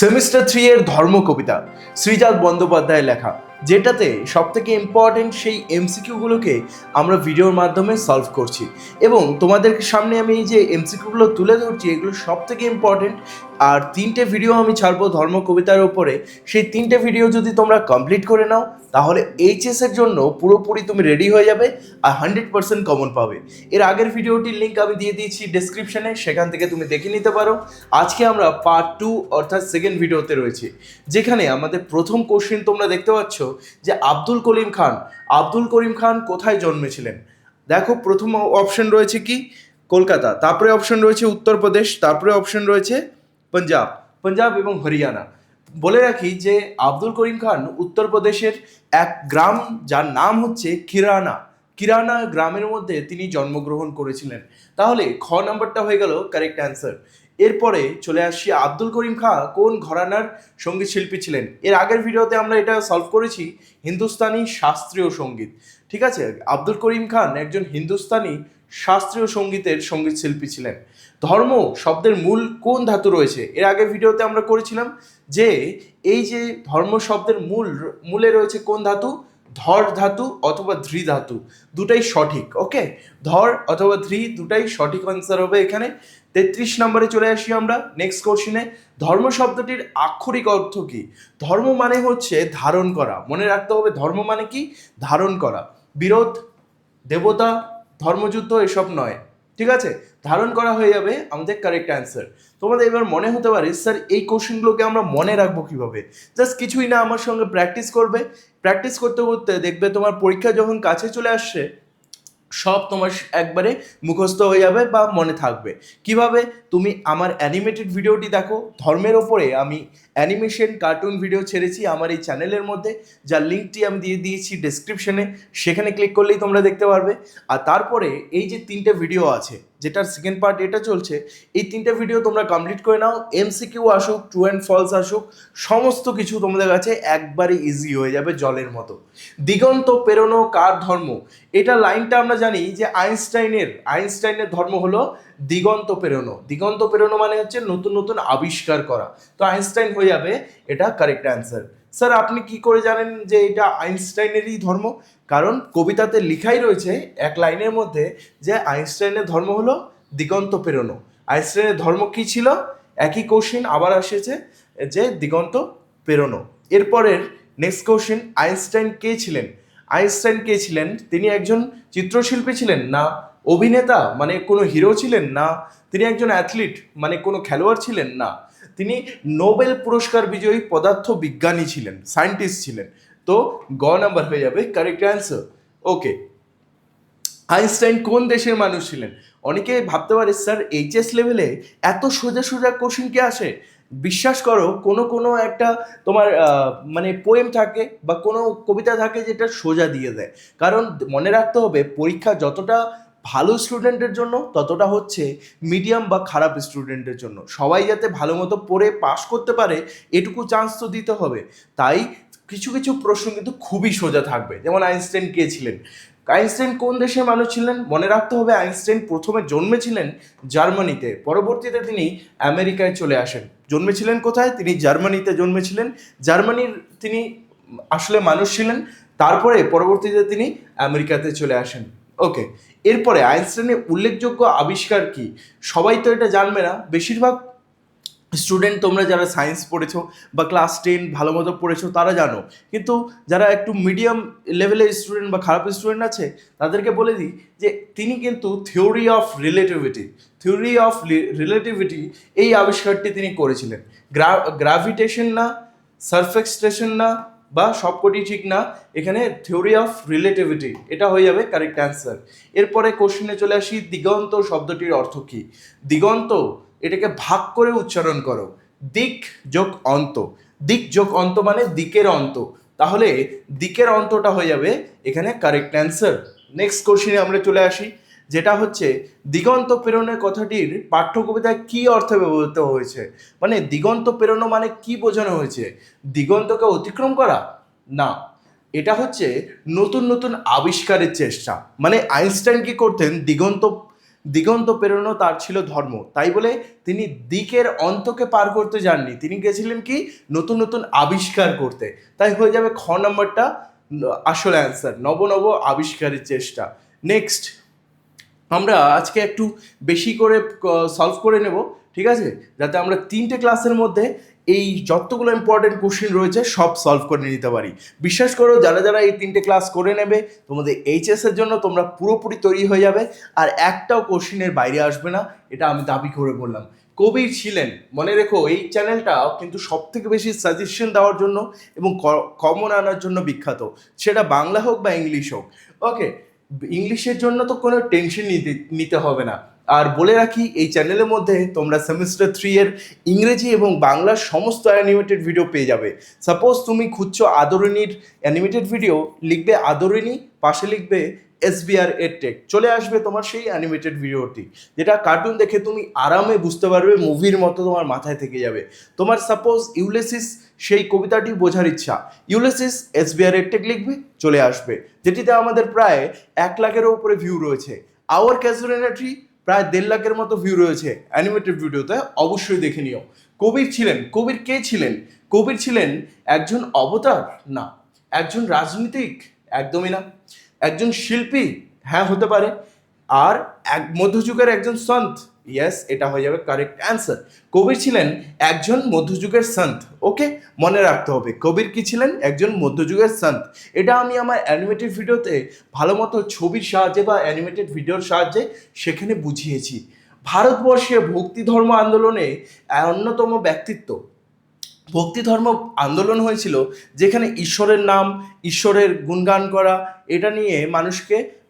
Semester 3 এর ধর্ম কবিতা শ্রীজাত বন্দ্যোপাধ্যায়ের লেখা, যেটাতে সবথেকে ইম্পর্টেন্ট সেই এমসিকিউগুলোকে আমরা ভিডিওর মাধ্যমে সলভ করছি এবং তোমাদের সামনে আমি এই যে এমসিকিউগুলো তুলে ধরছি এগুলো সবথেকে ইম্পর্টেন্ট। আর 3টে ভিডিও আমি ছাড়বো ধর্ম কবিতার উপরে। সেই 3টে ভিডিও যদি তোমরা কমপ্লিট করে নাও তাহলে এইচএস এর জন্য পুরোপুরি তুমি রেডি হয়ে যাবে আর 100% কমন পাবে। এর আগের ভিডিওটির লিঙ্ক আমি দিয়ে দিয়েছি ডেসক্রিপশনে, সেখান থেকে তুমি দেখে নিতে পারো। আজকে আমরা পার্ট 2 অর্থাৎ সেকেন্ড ভিডিওতে রয়েছি, যেখানে আমাদের প্রথম কোশ্চেন তোমরা দেখতে পাচ্ছ যে আব্দুল করিম খান কোথায় জন্মেছিলেন। দেখো, প্রথম অপশন রয়েছে কি কলকাতা, তারপরে অপশন রয়েছে উত্তরপ্রদেশ, তারপরে অপশন রয়েছে পাঞ্জাব এবং হরিয়ানা। বলে রাখি যে আব্দুল করিম খান উত্তরপ্রদেশের এক গ্রাম যার নাম হচ্ছে কিরানা গ্রামের মধ্যে তিনি জন্মগ্রহণ করেছিলেন। তাহলে খ নাম্বারটা হয়ে গেল কারেক্ট অ্যান্সার। এরপরে চলে আসছি আব্দুল করিম খাঁ কোন ঘরানার সঙ্গীত শিল্পী ছিলেন। এর আগের ভিডিওতে আমরা এটা সলভ করেছি হিন্দুস্তানি শাস্ত্রীয় সঙ্গীত। ঠিক আছে, আব্দুল করিম খান একজন হিন্দুস্তানি শাস্ত্রীয় সঙ্গীতের সঙ্গীত শিল্পী ছিলেন। ধর্ম শব্দের মূল কোন ধাতু রয়েছে, এর আগের ভিডিওতে আমরা করেছিলাম যে এই যে ধর্ম শব্দের মূলে রয়েছে কোন ধাতু, ধর ধাতু অথবা ধৃ ধাতু, দুটাই সঠিক। ওকে, ধর অথবা ধৃ দুটাই সঠিক আনসার হবে এখানে। 33 নম্বরে চলে আসি আমরা নেক্সট কোশ্চেনে। ধর্ম শব্দটির আক্ষরিক অর্থ কি? ধর্ম মানে হচ্ছে ধারণ করা, মনে রাখতে হবে ধর্ম মানে কি, ধারণ করা। বিরোধ, দেবতা, ধর্মযুদ্ধ এসব নয়। ঠিক আছে, ধারণ করা হয়ে যাবে আমাদের কারেক্ট অ্যান্সার। তোমাদের এবার মনে হতে পারে স্যার এই কোশ্চেনগুলোকে আমরা মনে রাখবো কিভাবে? জাস্ট কিছুই না, আমার সঙ্গে প্র্যাকটিস করবে। প্র্যাকটিস করতে করতে দেখবে তোমার পরীক্ষা যখন কাছে চলে আসছে সব তোমার একবারে মুখস্থ হয়ে যাবে বা মনে থাকবে। কিভাবে? তুমি আমার অ্যানিমেটেড ভিডিওটি দেখো, ধর্মের ওপরে আমি অ্যানিমেশন কার্টুন ভিডিও ছেড়েছি আমার এই চ্যানেলের মধ্যে, যার লিঙ্কটি আমি দিয়ে দিয়েছি ডেসক্রিপশনে, সেখানে ক্লিক করলেই তোমরা দেখতে পারবে। আর তারপরে এই যে 3টে ভিডিও আছে যেটার সেকেন্ড পার্ট এটা চলছে, এই 3টে ভিডিও তোমরা কমপ্লিট করে নাও। এমসিকিউ আসুক, ট্রু অ্যান্ড ফলস আসুক, সমস্ত কিছু তোমাদের কাছে একবারে ইজি হয়ে যাবে জলের মতো। দিগন্ত পেরোনো কার ধর্ম? এটা লাইনটা আমরা জানি যে আইনস্টাইনের ধর্ম হলো দিগন্ত পেরোনো মানে হচ্ছে নতুন নতুন আবিষ্কার করা। তো আইনস্টাইন হয়ে যাবে এটা কারেক্ট অ্যান্সার। স্যার আপনি কি করে জানেন যে এটা আইনস্টাইনেরই ধর্ম? কারণ কবিতাতে লেখাই রয়েছে এক লাইনের মধ্যে যে আইনস্টাইনের ধর্ম হলো দিগন্ত পেরোনো। আইনস্টাইনের ধর্ম কি ছিল? একই কোশ্চেন আবার এসেছে যে দিগন্ত পেরোনো। এরপরের নেক্সট কোশ্চেন, আইনস্টাইন কে ছিলেন? তিনি একজন চিত্রশিল্পী ছিলেন না, অভিনেতা মানে কোনো হিরো ছিলেন না, তিনি একজন অ্যাথলিট মানে কোনো খেলোয়াড় ছিলেন না, তিনি নোবেল পুরস্কার বিজয়ী পদার্থ বিজ্ঞানী ছিলেন, সায়েন্টিস্ট ছিলেন। তো গ নাম্বার হয়ে যাবে কারেক্ট অ্যান্সার। ওকে, আইনস্টাইন কোন দেশের মানুষ ছিলেন? অনেকে ভাবতে পারে স্যার এইচএস লেভেলে এত সোজা সোজা কোশ্চেন কি আসে? বিশ্বাস করো, কোনো একটা তোমার মানে পোয়েম থাকে বা কোনো কবিতা থাকে যেটা সোজা দিয়ে দেয়। কারণ মনে রাখতে হবে পরীক্ষা যতটা ভালো স্টুডেন্টের জন্য ততটা হচ্ছে মিডিয়াম বা খারাপ স্টুডেন্টের জন্য। সবাই যাতে ভালো মতো পড়ে পাস করতে পারে এটুকু চান্স তো দিতে হবে। তাই কিছু কিছু প্রশ্ন কিন্তু খুবই সোজা থাকবে। যেমন আইনস্টাইন কে ছিলেন? আইনস্টাইন কোন দেশের মানুষ ছিলেন? মনে রাখতে হবে আইনস্টাইন প্রথমে জন্মেছিলেন জার্মানিতে, পরবর্তীতে তিনি আমেরিকায় চলে আসেন। জন্মেছিলেন কোথায়? তিনি জার্মানিতে জন্মেছিলেন। জার্মানির তিনি আসলে মানুষ ছিলেন, তারপরে পরবর্তীতে তিনি আমেরিকাতে চলে আসেন। ওকে, এরপরে আইনস্টাইনের উল্লেখযোগ্য আবিষ্কার কি? সবাই তো এটা জানবে না, বেশিরভাগ স্টুডেন্ট তোমরা যারা সায়েন্স পড়েছো বা ক্লাস 10 ভালো মতো পড়েছো তারা জানো, কিন্তু যারা একটু মিডিয়াম লেভেলের স্টুডেন্ট বা খারাপ স্টুডেন্ট আছে তাদেরকে বলে দিই যে তিনি কিন্তু থিওরি অফ রিলেটিভিটি এই আবিষ্কারটি তিনি করেছিলেন। গ্রাভিটেশন না, সারফেক্সটেশন না, বা সবকটি ঠিক না, এখানে থিওরি অফ রিলেটিভিটি এটা হয়ে যাবে কারেক্ট অ্যান্সার। এরপরে কোশ্চেনে চলে আসি, দিগন্ত শব্দটির অর্থ কি? দিগন্ত এটাকে ভাগ করে উচ্চারণ করো, দিক যোগ অন্ত মানে দিকের অন্ত, তাহলে দিকের অন্তটা হয়ে যাবে এখানে কারেক্ট অ্যান্সার। নেক্সট কোশ্চেনে আমরা চলে আসি, যেটা হচ্ছে দিগন্ত প্রেরণের কথাটির পাঠ্যকবিতায় কি অর্থে ব্যবহৃত হয়েছে? মানে দিগন্ত প্রেরণা মানে কি বোঝানো হয়েছে? দিগন্তকে অতিক্রম করা? না, এটা হচ্ছে নতুন নতুন আবিষ্কারের চেষ্টা। মানে আইনস্টাইন কি করতেন? দিগন্ত দিগন্ত পেরোনো তার ছিল ধর্ম, তাই বলে তিনি দিকের অন্তকে পার করতে যাননি, তিনি গেছিলেন কি নতুন নতুন আবিষ্কার করতে। তাই হয়ে যাবে খ নম্বরটা আসল অ্যান্সার, নব নব আবিষ্কারের চেষ্টা। নেক্সট আমরা আজকে একটু বেশি করে সলভ করে নেব, ঠিক আছে, যাতে আমরা 3টে ক্লাসের মধ্যে এই যতগুলো ইম্পর্টেন্ট কোশ্চেন রয়েছে সব সলভ করে নিতে পারি। বিশ্বাস করো যারা যারা এই 3টে ক্লাস করে নেবে তোমাদের এইচএসের জন্য তোমরা পুরোপুরি তৈরি হয়ে যাবে, আর একটাও কোশ্চেনের বাইরে আসবে না, এটা আমি দাবি করে বললাম। কবির ছিলেন, মনে রেখো এই চ্যানেলটা কিন্তু সব থেকে বেশি সাজেশন দেওয়ার জন্য এবং কমন আনার জন্য বিখ্যাত, সেটা বাংলা হোক বা ইংলিশ হোক। ওকে, ইংলিশের জন্য তো কোনো টেনশন নিতে হবে না। আর বলে রাখি এই চ্যানেলের মধ্যে তোমরা সেমিস্টার 3 এর ইংরেজি এবং বাংলার সমস্ত অ্যানিমেটেড ভিডিও পেয়ে যাবে। সাপোজ তুমি খুঁজছো আদরিনীর অ্যানিমেটেড ভিডিও, লিখবে আদরিনী, পাশে লিখবে SBR EdTech, চলে আসবে তোমার সেই অ্যানিমেটেড ভিডিওটি, যেটা কার্টুন দেখে তুমি আরামে বুঝতে পারবে, মুভির মতো তোমার মাথায় থেকে যাবে। তোমার সাপোজ ইউলিসিস সেই কবিতাটি বোঝার ইচ্ছা, ইউলিসিস SBR EdTech লিখবে, চলে আসবে, যেটিতে আমাদের প্রায় 1 লাখেরও উপরে ভিউ রয়েছে। আওয়ার ক্যাজুয়ালিটি প্রায় 1.5 লাখের মতো ভিউ রয়েছে অ্যানিমেটেড ভিডিওতে, অবশ্যই দেখে নিও। কবির ছিলেন, কবির কে ছিলেন? কবির ছিলেন একজন অবতার? না। একজন রাজনীতিক? একদমই না। একজন শিল্পী? হ্যাঁ হতে পারে। আর মধ্যযুগের একজন সন্ত? ইয়েস, এটা হয়ে যাবে কারেক্ট অ্যান্সার। কবির ছিলেন একজন মধ্যযুগের সন্ত। ওকে, মনে রাখতে হবে কবির কি ছিলেন, একজন মধ্যযুগের সন্ত। এটা আমি আমার অ্যানিমেটেড ভিডিওতে ভালো মতো ছবির সাহায্যে বা অ্যানিমেটেড ভিডিওর সাহায্যে সেখানে বুঝিয়েছি। ভারতবর্ষে ভক্তি ধর্ম আন্দোলনে অন্যতম ব্যক্তিত্ব, ভক্তি ধর্ম আন্দোলন হয়েছিল যেখানে ঈশ্বরের নাম, ঈশ্বরের গুণগান করা, এটা নিয়ে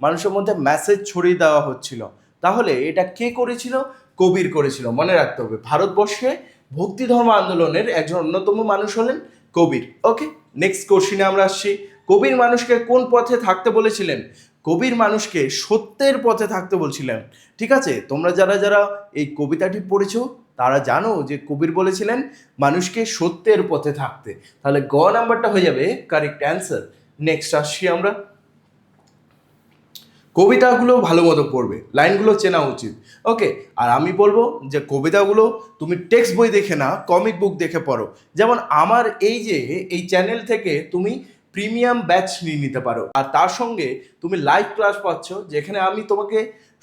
মানুষের মধ্যে মেসেজ ছড়িয়ে দেওয়া হচ্ছিল। তাহলে এটা কে করেছিল? কবির করেছিল, মনে রাখতে হবে। ভারতবর্ষে ভক্তি ধর্ম আন্দোলনের একজন অন্যতম মানুষ হলেন কবির। ওকে, নেক্সট কোশ্চিনে আমরা আসছি। কবির মানুষকে কোন পথে থাকতে বলেছিলেন? কবির মানুষকে সত্যের পথে থাকতে বলছিলেন। ঠিক আছে, তোমরা যারা যারা এই কবিতাটি পড়েছো তারা জানো যে কবির বলেছিলেন মানুষকে সত্যের পথে থাকতে। তাহলে গ নাম্বারটা হয়ে যাবে কারেক্ট অ্যান্সার। নেক্সট আসছি আমরা। কবিতাগুলো ভালো মতো পড়বে, লাইনগুলো চেনা উচিত। ওকে, আর আমি বলবো যে কবিতাগুলো তুমি টেক্সট বই দেখে না, কমিক বুক দেখে পড়ো। যেমন আমার এই চ্যানেল থেকে তুমি প্রিমিয়াম ব্যাচ নিয়ে নিতে পারো, আর তার সঙ্গে তুমি লাইভ ক্লাস পাচ্ছ, যেখানে আমি তোমাকে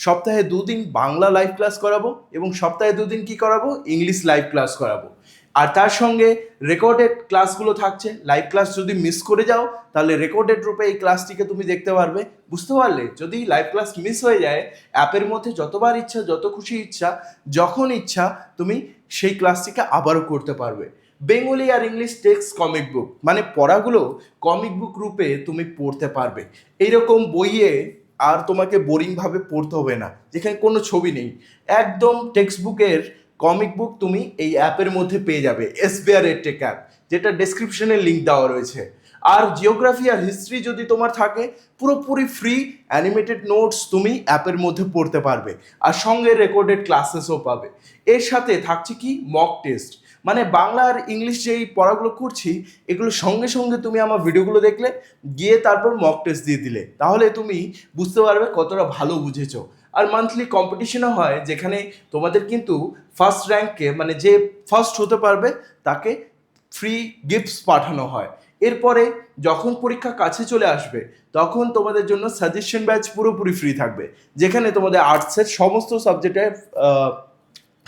সপ্তাহে 2 দিন বাংলা লাইভ ক্লাস করাবো এবং সপ্তাহে 2 দিন কি করাবো, ইংলিশ লাইভ ক্লাস করাবো। আর তার সঙ্গে রেকর্ডেড ক্লাসগুলো থাকছে। লাইভ ক্লাস যদি মিস করে যাও তাহলে রেকর্ডেড রূপে এই ক্লাসটিকে তুমি দেখতে পারবে। বুঝতে পারলে? যদি লাইভ ক্লাস মিস হয়ে যায়, অ্যাপের মধ্যে যতবার ইচ্ছা, যত খুশি ইচ্ছা, যখন ইচ্ছা তুমি সেই ক্লাসটিকে আবারও করতে পারবে। বেঙ্গলি আর ইংলিশ টেক্সট কমিক বুক, মানে পড়াগুলো কমিক বুক রূপে তুমি পড়তে পারবে। এইরকম বইয়ে আর তোমাকে বোরিংভাবে পড়তে হবে না, যেখানে কোনো ছবি নেই। একদম টেক্সট বুকের কমিক বুক তুমি এই অ্যাপের মধ্যে পেয়ে যাবে, SBR EdTech অ্যাপ, যেটা ডেসক্রিপশনে লিঙ্ক দেওয়া রয়েছে। আর জিওগ্রাফি আর হিস্ট্রি যদি তোমার থাকে, পুরোপুরি ফ্রি অ্যানিমেটেড নোটস তুমি অ্যাপের মধ্যে পড়তে পারবে, আর সঙ্গে রেকর্ডেড ক্লাসেসও পাবে। এর সাথে থাকছে কি মক টেস্ট, মানে বাংলা আর ইংলিশ যেই পড়াগুলো করছি এগুলো সঙ্গে সঙ্গে তুমি আমার ভিডিওগুলো দেখলে, গিয়ে তারপর মক টেস্ট দিয়ে দিলে, তাহলে তুমি বুঝতে পারবে কতটা ভালো বুঝেছো। আর মান্থলি কম্পিটিশনও হয়, যেখানে তোমাদের কিন্তু ফার্স্ট র্যাঙ্ককে, মানে যে ফার্স্ট হতে পারবে তাকে ফ্রি গিফটস পাঠানো হয়। এরপরে যখন পরীক্ষা কাছে চলে আসবে তখন তোমাদের জন্য সাজেশন ব্যাচ পুরোপুরি ফ্রি থাকবে, যেখানে তোমাদের আর্টসের সমস্ত সাবজেক্টের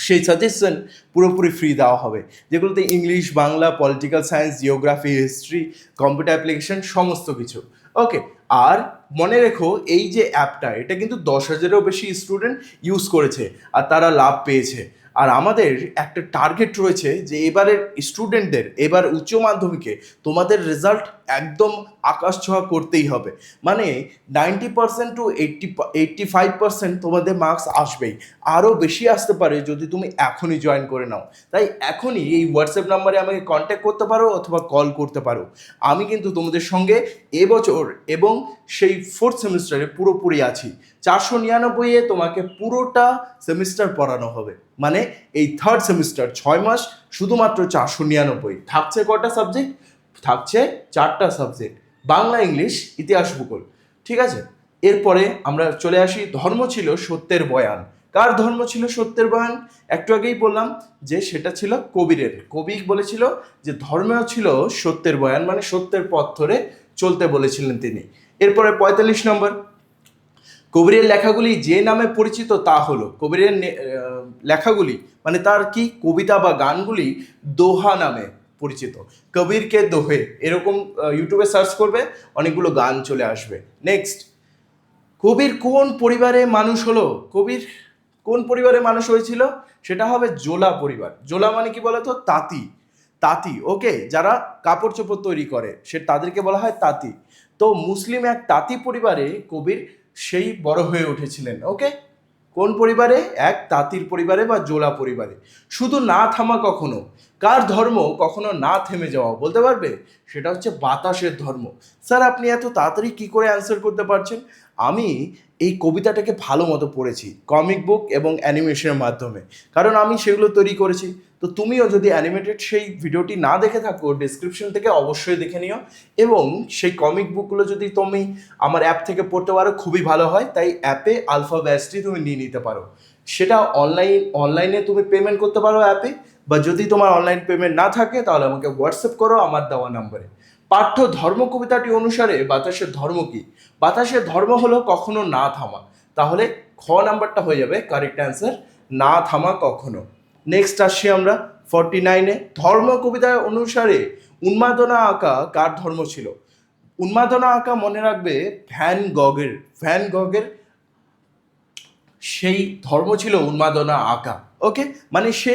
সেই সাজেশন পুরোপুরি ফ্রি দেওয়া হবে, যেগুলোতে English, Bangla, political science, geography, history, computer application, সমস্ত কিছু। ওকে, আর মনে রেখো এই যে অ্যাপটা, এটা কিন্তু 10,000-এরও বেশি স্টুডেন্ট ইউজ করেছে আর তারা লাভ পেয়েছে। আর আমাদের একটা টার্গেট রয়েছে যে এবারের স্টুডেন্টদের, এবার উচ্চ মাধ্যমিকে তোমাদের রেজাল্ট একদম আকাশ ছোঁয়া করতেই হবে, মানে 90% টু 85% তোমাদের মার্কস আসবেই, আরও বেশি আসতে পারে যদি তুমি এখনই জয়েন করে নাও। তাই এখনই এই হোয়াটসঅ্যাপ নাম্বারে আমাকে কন্ট্যাক্ট করতে পারো অথবা কল করতে পারো। আমি কিন্তু তোমাদের সঙ্গে এবছর এবং সেই 4th সেমিস্টারে পুরোপুরি আছি। 499-এ তোমাকে পুরোটা সেমিস্টার পড়ানো হবে, মানে এই 3rd সেমিস্টার 6 মাস শুধুমাত্র 499। থাকছে কটা সাবজেক্ট? থাকছে 4টা সাবজেক্ট, বাংলা, ইংলিশ, ইতিহাস, ভূগোল। ঠিক আছে, এরপরে আমরা চলে আসি, ধর্ম ছিল সত্যের বয়ান। কার ধর্ম ছিল সত্যের বয়ান? একটু আগেই বললাম যে সেটা ছিল কবিরের। কবি বলেছিল যে ধর্ম ছিল সত্যের বয়ান, মানে সত্যের পথ ধরে চলতে বলেছিলেন তিনি। এরপরে 45 নম্বর, কবিরের লেখাগুলি যে নামে পরিচিত তা হলো, কবিরের লেখাগুলি মানে তার কি কবিতা বা গানগুলি দোহা নামে পরিচিত। কবির কে দোহে, এরকম ইউটিউবে সার্চ করবে, অনেকগুলো গান চলে আসবে। নেক্সট, কবির কোন পরিবারে মানুষ হলো? কবির কোন পরিবারে মানুষ হয়েছিল? সেটা হবে জোলা পরিবার। জোলা মানে কি বলতো? তাঁতি। তাঁতি, ওকে, যারা কাপড় চোপড় তৈরি করে সে তাদেরকে বলা হয় তাঁতি। তো মুসলিম এক তাঁতি পরিবারে কবির সেই বড় হয়ে উঠেছিলেন। ওকে, কোন পরিবারে? এক তাঁতির পরিবারে বা জোলা পরিবারে। শুধু না থামা কখনো, কার ধর্ম কখনো না থেমে যাওয়া বলতে পারবে? সেটা হচ্ছে বাতাসের ধর্ম। স্যার আপনি এত তাড়াতাড়ি কি করে অ্যান্সার করতে পারছেন? আমি এই কবিতাটাকে ভালো মতো পড়েছি কমিক বুক এবং অ্যানিমেশনের মাধ্যমে, কারণ আমি সেগুলো তৈরি করেছি। তো তুমিও যদি অ্যানিমেটেড সেই ভিডিওটি না দেখে থাকো, ডিসক্রিপশন থেকে অবশ্যই দেখে নিও, এবং সেই কমিক বুকগুলো যদি তুমি আমার অ্যাপ থেকে পড়তে পারো খুবই ভালো হয়। তাই অ্যাপে আলফা ব্যাচটি তুমি নিয়ে নিতে পারো। সেটা অনলাইনে তুমি পেমেন্ট করতে পারো অ্যাপে, বা যদি তোমার অনলাইন পেমেন্ট না থাকে তাহলে আমাকে হোয়াটসঅ্যাপ করো আমার দেওয়া নাম্বারে। পাঠ্য ধর্ম কবিতাটি অনুসারে বাতাসের ধর্ম কি? বাতাসের ধর্ম হলো কখনো না থামা। তাহলে খ নাম্বারটা হয়ে যাবে কারেক্ট অ্যান্সার, না থামা কখনো। নেক্সট আসছি আমরা 49-এ, ধর্ম কবিতায় অনুসারে উন্মাদনা আঁকা কার ধর্ম ছিল? উন্মাদনা আঁকা মনে রাখবে ভ্যান গগের। ভ্যান গগের সেই ধর্ম ছিল উন্মাদনা আঁকা। ওকে, মানে সে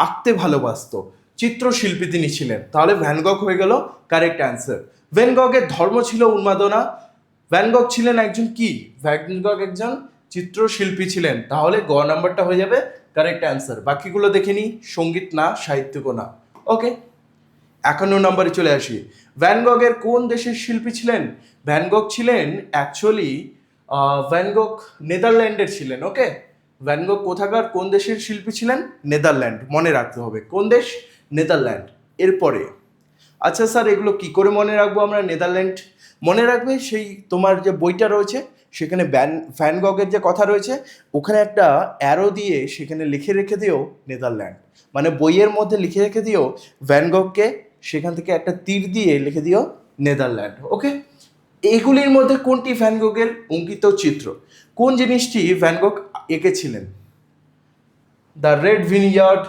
আঁকতে ভালোবাসতো, চিত্রশিল্পী তিনি ছিলেন। তাহলে ভ্যান গগ হয়ে গেল কারেক্ট অ্যান্সার। ভ্যান গগের ধর্ম ছিল উন্মাদনা। ভ্যান গগ ছিলেন একজন কি? ভ্যান গগ একজন চিত্রশিল্পী ছিলেন। তাহলে গ নাম্বারটা হয়ে যাবে কারেক্ট অ্যান্সার। বাকিগুলো দেখে নিই, সঙ্গীত না, সাহিত্যিকও না। ওকে, 51 নম্বরে চলে আসি। ভ্যান গগের কোন দেশের শিল্পী ছিলেন? ভ্যান গগ ছিলেন অ্যাকচুয়ালি ভ্যান গগ নেদারল্যান্ডের ছিলেন। ওকে, ভ্যান গগ কোথাকার, কোন দেশের শিল্পী ছিলেন? নেদারল্যান্ড, মনে রাখতে হবে কোন দেশ? নেদারল্যান্ড। এরপরে আচ্ছা স্যার এগুলো কি করে মনে রাখবো আমরা? নেদারল্যান্ড মনে রাখবে, সেই তোমার যে বইটা রয়েছে সেখানে ভ্যান গগের যে কথা রয়েছে ওখানে একটা অ্যারো দিয়ে সেখানে লিখে রেখে দিও নেদারল্যান্ড, মানে বইয়ের মধ্যে লিখে রেখে দিও ভ্যান গগকে, সেখান থেকে একটা তীর দিয়ে লিখে দিও নেদারল্যান্ড। ওকে, এইগুলির মধ্যে কোনটি ভ্যান গগের অঙ্কিত চিত্র? কোন জিনিসটি ভ্যান গগ এঁকেছিলেন? The Red Vineyard,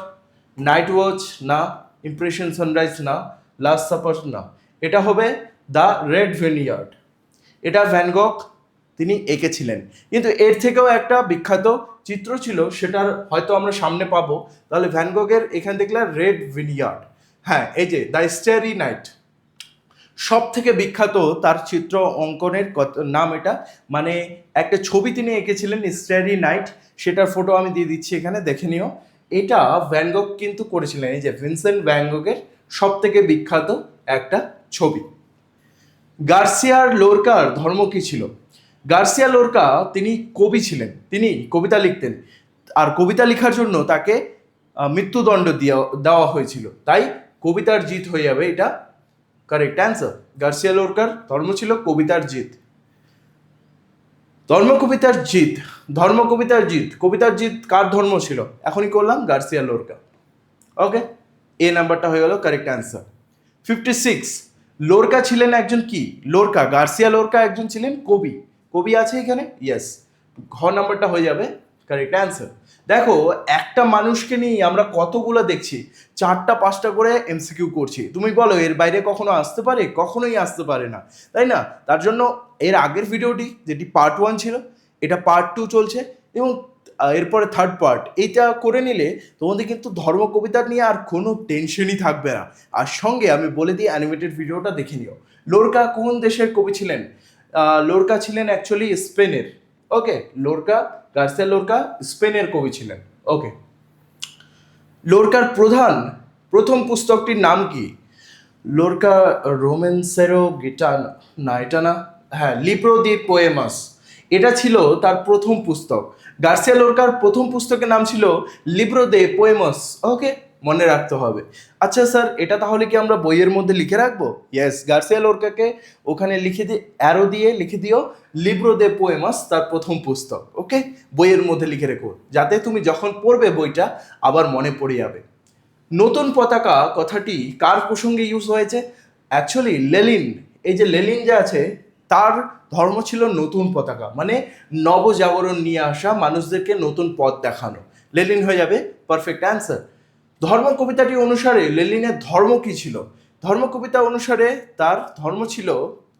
Night Watch না, ইমপ্রেশন সানরাইজ না, লাস্ট সাপার না। এটা হবে দ্য রেড ভিনিয়ার্ড। এটা ভ্যান গগ তিনি এঁকেছিলেন। কিন্তু এর থেকেও একটা বিখ্যাত চিত্র ছিল, সেটার হয়তো আমরা সামনে পাবো। তাহলে ভ্যান গগের এখান দেখলে রেড ভিনিয়ার্ড, হ্যাঁ এই যে দ্য স্টারি নাইট, সব থেকে বিখ্যাত তার চিত্র অঙ্কনের নাম এটা, মানে একটা ছবি তিনি এঁকেছিলেন স্টারি নাইট, সেটার ফটো আমি দিয়ে দিচ্ছি এখানে, দেখে নিও। এটা ভ্যান গগ কিন্তু করেছিলেন, এই যে ভিনসেন্ট ভ্যান গগের সব থেকে বিখ্যাত একটা ছবি। গার্সিয়া লোরকার ধর্ম কি ছিল? গার্সিয়া লোরকা তিনি কবি ছিলেন, তিনি কবিতা লিখতেন, আর কবিতা লেখার জন্য তাকে মৃত্যুদণ্ড দেওয়া হয়েছিল, তাই কবিতার জিত হয়ে যাবে এটা কারেক্ট অ্যান্সার। গার্সিয়া লোরকার ধর্ম ছিল কবিতার জিত। ধর্ম কবিতার জিত, ধর্ম কবিতার জিত, কবিতার জিত কার ধর্ম ছিল? এখনই করলাম গার্সিয়া লোরকা। ওকে, এ নাম্বারটা হয়ে গেল কারেক্ট অ্যান্সার। 56, লোরকা ছিলেন একজন কি? লোরকা, গার্সিয়া লোরকা একজন ছিলেন কবি। কবি আছে এখানে, ইয়েস, ঘ নাম্বারটা হয়ে যাবে কারেক্ট অ্যান্সার। দেখো একটা মানুষকে নিয়ে আমরা কতগুলো দেখছি, 4টা-5টা করে এমসিকিউ করছি, তুমি বলো এর বাইরে কখনো আসতে পারে? কখনোই আসতে পারে না, তাই না? তার জন্য এর আগের ভিডিওটি যেটি পার্ট 1 ছিল, এটা পার্ট 2 চলছে, এবং এরপরে থার্ড পার্ট, এইটা করে নিলে তোমাদের কিন্তু ধর্ম কবিতা নিয়ে আর কোনো টেনশনই থাকবে না। আর সঙ্গে আমি বলে দিই অ্যানিমেটেড ভিডিওটা দেখে নিও। লোরকা কোন দেশের কবি ছিলেন? লোরকা ছিলেন অ্যাকচুয়ালি স্পেনের। ওকে, লোরকা, গার্সিয়া লোরকা স্পেনের কবি ছিলেন। ওকে, লোরকার প্রথম পুস্তকটির নাম কি? লোরকা রোমেন্সেরো গিটার না, এটা না, হ্যাঁ লিব্রো দি পোয়েমাস, এটা ছিল তার প্রথম পুস্তক। গার্সিয়া লোরকার প্রথম পুস্তকের নাম ছিল লিব্রো দে পোয়েমাস। ওকে, মনে রাখতে হবে। আচ্ছা স্যার, এটা তাহলে কি আমরা বইয়ের মধ্যে লিখে রাখবো? ইয়েস, গার্সিয়া লোরকাকে ওখানে লিখে দিয়ে অ্যারো দিয়ে লিখে দিও লিব্রো দে পোয়েমাস, তার প্রথম পুস্তক। ওকে, বইয়ের মধ্যে লিখে রেখো, যাতে তুমি যখন পড়বে বইটা আবার মনে পড়ে যাবে। নতুন পতাকা কথাটি কার প্রসঙ্গে ইউজ হয়েছে? অ্যাকচুয়ালি লেলিন, এই যে লেলিন যে আছে, তার ধর্ম ছিল নতুন পতাকা, মানে নবজাগরণ নিয়ে আসা, মানুষদেরকে নতুন পথ দেখানো। লেলিন হয়ে যাবে পারফেক্ট অ্যান্সার। ধর্ম কবিতাটি অনুসারে লেলিনের ধর্ম কি ছিল? ধর্ম কবিতা অনুসারে তার ধর্ম ছিল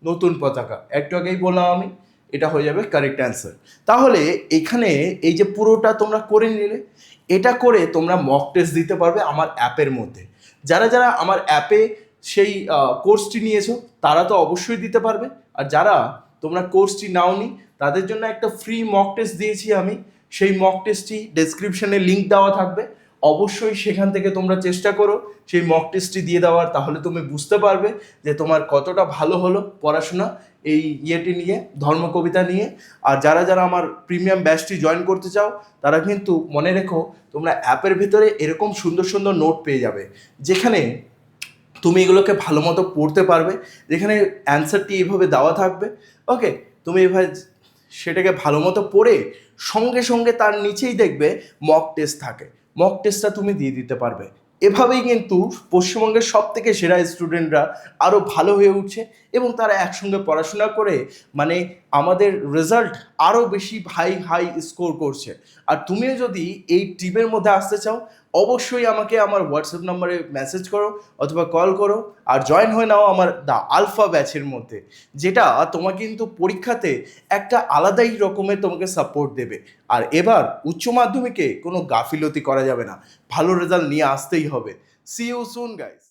নতুন পতাকা, একটু আগেই বললাম আমি, এটা হয়ে যাবে কারেক্ট অ্যান্সার। তাহলে এখানে এই যে পুরোটা তোমরা করে নিলে, এটা করে তোমরা মক টেস্ট দিতে পারবে আমার অ্যাপের মধ্যে। যারা যারা আমার অ্যাপে সেই কোর্সটি নিয়েছো তারা তো অবশ্যই দিতে পারবে, আর যারা তোমরা কোর্সটি নাওনি তাদের জন্য একটা ফ্রি মক টেস্ট দিয়েছি আমি। সেই মক টেস্টটি ডেসক্রিপশনে লিঙ্ক দেওয়া থাকবে, অবশ্যই সেখান থেকে তোমরা চেষ্টা করো সেই মক টেস্টটি দিয়ে দেওয়ার, তাহলে তুমি বুঝতে পারবে যে তোমার কতটা ভালো হলো পড়াশোনা এই ইয়েটি নিয়ে, ধর্ম কবিতা নিয়ে। আর যারা যারা আমার প্রিমিয়াম ব্যাচটি জয়েন করতে চাও তারা কিন্তু মনে রেখো, তোমরা অ্যাপের ভিতরে এরকম সুন্দর সুন্দর নোট পেয়ে যাবে, যেখানে তুমি এগুলোকে ভালো মতো পড়তে পারবে, যেখানে অ্যান্সারটি এইভাবে দেওয়া থাকবে। ওকে, তুমি এভাবে সেটাকে ভালো মতো পড়ে সঙ্গে সঙ্গে তার নিচেই দেখবে মক টেস্ট থাকে, মক টেস্টটা তুমি দিয়ে দিতে পারবে। এভাবেই কিন্তু পশ্চিমবঙ্গের সব থেকে সেরা স্টুডেন্টরা আরও ভালো হয়ে উঠছে, এবং তারা একসঙ্গে পড়াশোনা করে মানে আমাদের রেজাল্ট আরও বেশি হাই হাই স্কোর করছে। আর তুমিও যদি এই টিমের মধ্যে আসতে চাও, অবশ্যই আমাকে আমার হোয়াটসঅ্যাপ নাম্বারে মেসেজ করো অথবা কল করো, আর জয়েন হয়ে নাও আমার দ্য আলফা ব্যাচের মধ্যে, যেটা তোমাকে কিন্তু পরীক্ষাতে একটা আলাদাই রকমের তোমাকে সাপোর্ট দেবে। আর এবার উচ্চ মাধ্যমিকে কোনো গাফিলতি করা যাবে না, ভালো রেজাল্ট নিয়ে আসতেই হবে। See you soon guys.